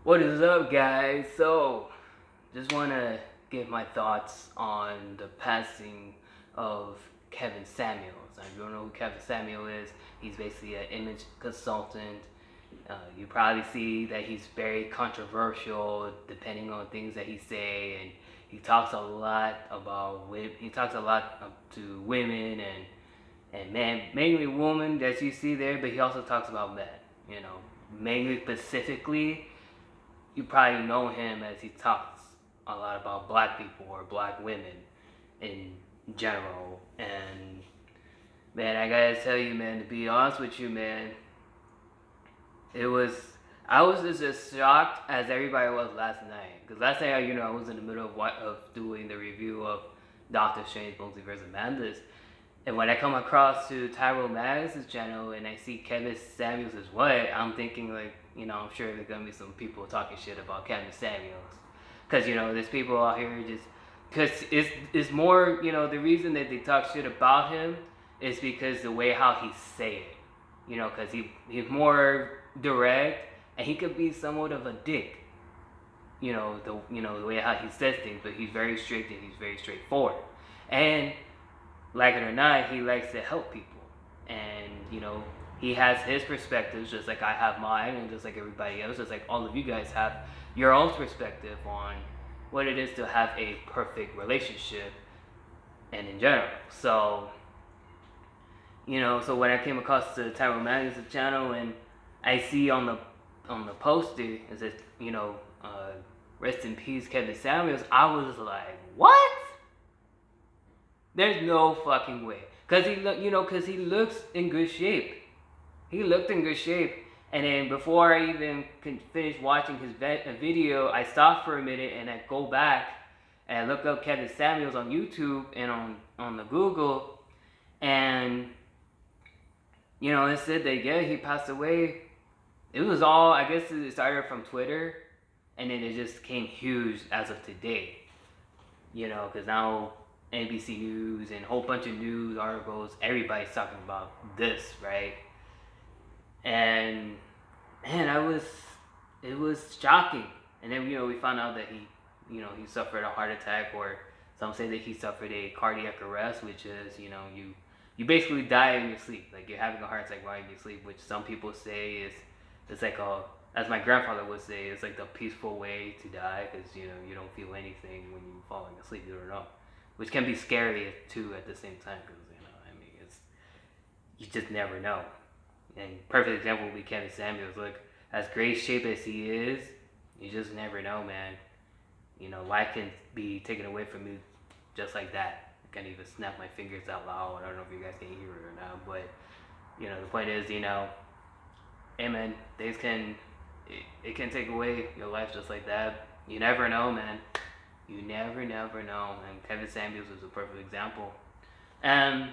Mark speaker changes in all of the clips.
Speaker 1: What is up, guys? So, just want to give my thoughts on the passing of Kevin Samuels. If you don't know who Kevin Samuel is, he's basically an image consultant. You probably see that he's very controversial depending on things that he say, and he talks a lot about he talks a lot to women and men, mainly women that you see there, but he also talks about men. You know, mainly specifically you probably know him as he talks a lot about black people or black women in general. And man, I gotta tell you, man, to be honest with you, man, it was I was just as shocked as everybody was last night. Cause last night, I was in the middle of doing the review of Doctor Strange Multiverse of Madness, and when I come across to Tyrone Madness's channel and I see Kevin Samuels is what, I'm thinking like, I'm sure there's gonna be some people talking shit about Kevin Samuels, because there's people out here just because it's more, the reason that they talk shit about him is because the way how he say it, because he's more direct and he could be somewhat of a dick, the way how he says things, but he's very strict and he's very straightforward, and like it or not, he likes to help people. And, he has his perspectives just like I have mine and just like everybody else, just like all of you guys have your own perspective on what it is to have a perfect relationship and in general. So, so when I came across the Tyrone Madness channel and I see on the poster it says, rest in peace Kevin Samuels, I was like, what? There's no fucking way. Cause he looks in good shape. He looked in good shape. And then before I even finish watching his video, I stopped for a minute and I go back and I look up Kevin Samuels on YouTube and on the Google, and it said that he passed away. It was all, I guess it started from Twitter, and then it just came huge as of today. Because now NBC News and a whole bunch of news articles, everybody's talking about this, right? And man, it was shocking. And then we found out that he suffered a heart attack, or some say that he suffered a cardiac arrest, which is you basically die in your sleep, like you're having a heart attack while in your sleep, which some people say is it's like as my grandfather would say, it's like the peaceful way to die, because you don't feel anything when you're falling asleep. You don't know, which can be scary too at the same time, because it's you just never know. And perfect example would be Kevin Samuels. Look, as great shape as he is, you just never know, man. Life can be taken away from you just like that. I can't even snap my fingers out loud. I don't know if you guys can hear it or not, but the point is, hey man, it can take away your life just like that. You never know, man. You never know. And Kevin Samuels is a perfect example. And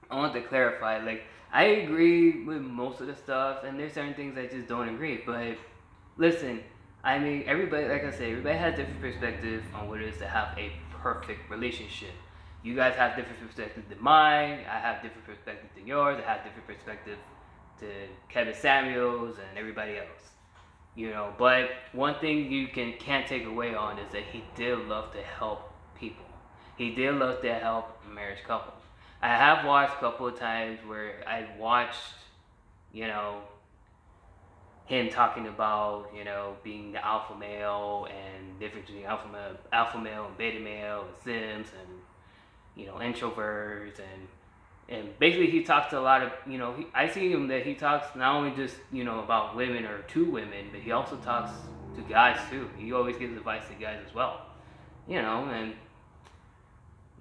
Speaker 1: I want to clarify, like, I agree with most of the stuff, and there's certain things I just don't agree. But listen, everybody, like I said, everybody has different perspective on what it is to have a perfect relationship. You guys have different perspectives than mine. I have different perspectives than yours. I have different perspectives to Kevin Samuels and everybody else. But one thing you can't take away on is that he did love to help people. He did love to help marriage couples. I have watched a couple of times where I watched, him talking about, being the alpha male and the difference between alpha male and beta male and Sims and, introverts, and basically he talks to a lot of, I see him that he talks not only just, about women or to women, but he also talks to guys too. He always gives advice to guys as well, and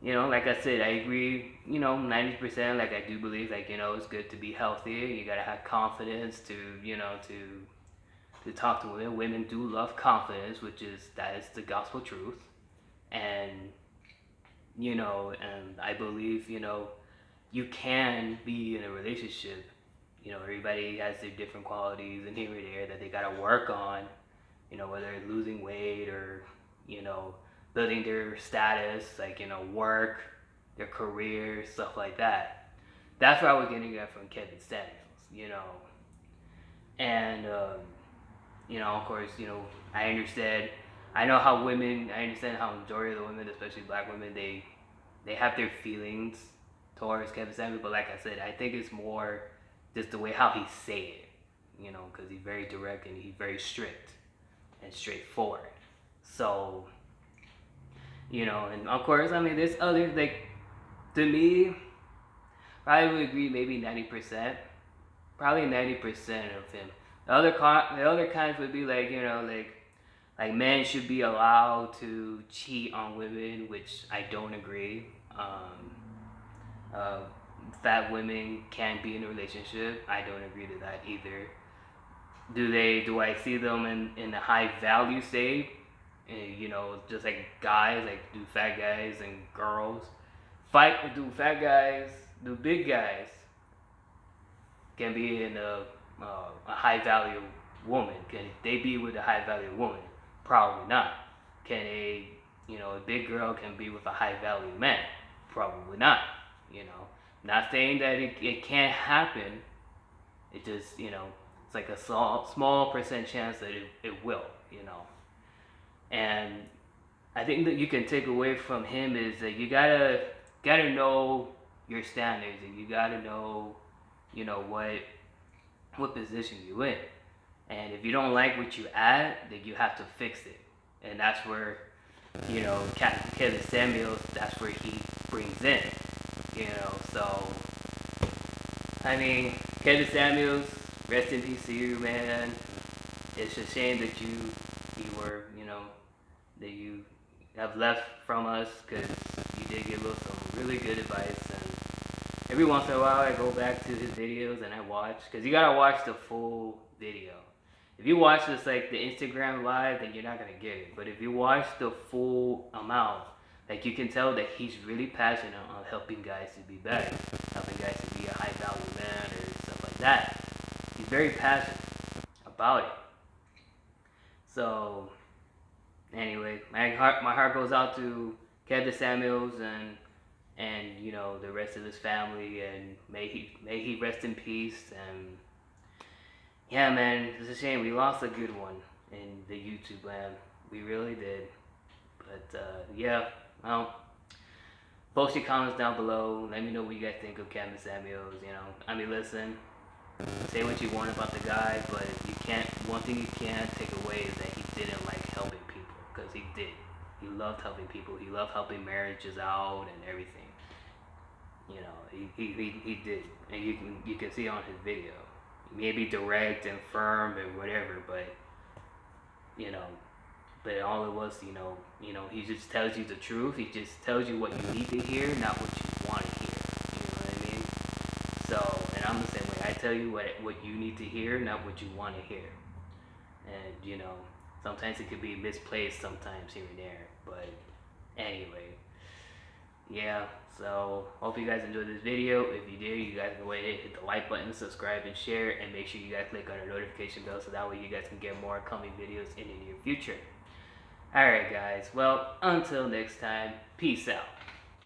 Speaker 1: like I said, I agree, 90%. Like, I do believe, like, it's good to be healthy. You gotta have confidence to, to talk to women. Women do love confidence, that is the gospel truth. And, and I believe, you can be in a relationship. Everybody has their different qualities and here and there that they gotta work on, whether it's losing weight or, building their status, like, work, their career, stuff like that. That's what I was getting at from Kevin Samuels, and you know, of course, you know, I understand. I know how women. I understand how majority of the women, especially black women, they have their feelings towards Kevin Samuels. But like I said, I think it's more just the way how he say it, you know, because he's very direct and he's very strict and straightforward. So, you know, and of course, I mean, there's other like to me, I would agree maybe 90%, probably 90% of him. The other kinds would be like, you know, like men should be allowed to cheat on women, which I don't agree. Uh, fat women can't be in a relationship. I don't agree to that either. Do I see them in the high value state? You know, just like guys, like do fat guys and girls fight? Do big guys can be in a high value woman? Can they be with a high value woman? Probably not. Can a big girl can be with a high value man? Probably not. You know, not saying that it can't happen. It just, you know, it's like a small percent chance that it will, you know. And I think that you can take away from him is that you gotta know your standards, and you gotta know, you know, what position you in. And if you don't like what you add, then you have to fix it. And that's where, you know, Kevin Samuels, that's where he brings in, you know. So, I mean, Kevin Samuels, rest in peace to you, man. It's a shame that you were, you know, that you have left from us, because you did give us some really good advice. And every once in a while I go back to his videos and I watch, because you gotta watch the full video. If you watch this like the Instagram live, then you're not gonna get it. But if you watch the full amount, like you can tell that he's really passionate on helping guys to be better, helping guys to be a high value man or stuff like that. He's very passionate about it. So anyway, my heart goes out to Kevin Samuels and you know the rest of his family, and may he rest in peace. And yeah, man, it's a shame we lost a good one in the YouTube land. We really did. But yeah, well, post your comments down below. Let me know what you guys think of Kevin Samuels. You know, I mean, listen, say what you want about the guy, but you can't. One thing you can't take away is that he didn't like helping people, because he did. He loved helping people. He loved helping marriages out and everything. You know, he did, and you can see on his video. He may be direct and firm and whatever, but you know, but all it was, you know, he just tells you the truth. He just tells you what you need to hear, not what you want to hear. You know what I mean? So, and I'm the same way. I tell you what you need to hear, not what you want to hear. And you know, sometimes it could be misplaced, sometimes here and there. But anyway, yeah. So hope you guys enjoyed this video. If you did, you guys can go ahead and hit the like button, subscribe, and share, and make sure you guys click on the notification bell so that way you guys can get more coming videos in the near future. Alright guys, well, until next time, peace out.